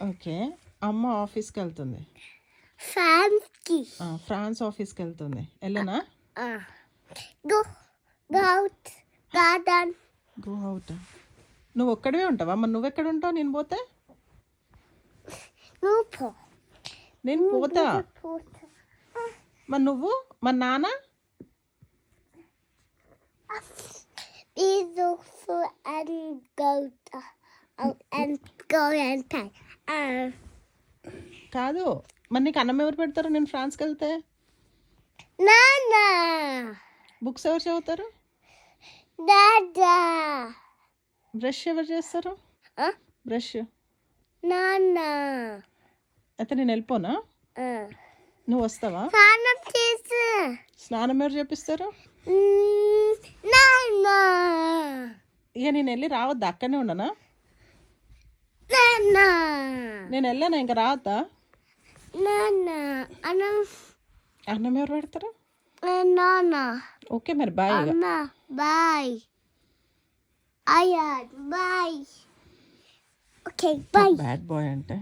Okay. అమ్మ ఆఫీస్కి వెళ్తుంది. ఫ్యాన్కి ఫ్రాన్స్ ఆఫీస్కి వెళ్తుంది. వెళ్ళనా? Go out garden go out. నువ్వు ఒక్కడివే ఉంటావా? మరి నువ్వెక్కడ ఉంటావు నేను పోతే? నువ్వు పో నేను పోతా. మరి నువ్వు? మరి నాన్న? These also and go and go and play. కాదు, మరి నీకు అన్నం ఎవరు పెడతారు నేను ఫ్రాన్స్కి వెళ్తే? Nana, బుక్స్ ఎవరు చదువుతారు? Dada, బ్రష్ ఎవరు చేస్తారు? Brush Nana. అయితే నేను వెళ్ళిపోనా? నువ్వు వస్తావా? Sana please. స్నానం ఎవరు చేపిస్తారు? Nana, ఇక నేను వెళ్ళి రావద్దా? అక్కడనే ఉండనా? Nana, నేను వెళ్ళానా ఇంకా రావద్దా? Nana. అన్నం ఎవరు పెడతారు? Nana. ఓకే మరి బాయ్. ఇక Anna, bye. Ayan, bye. Okay, bye. Bad boy అంటే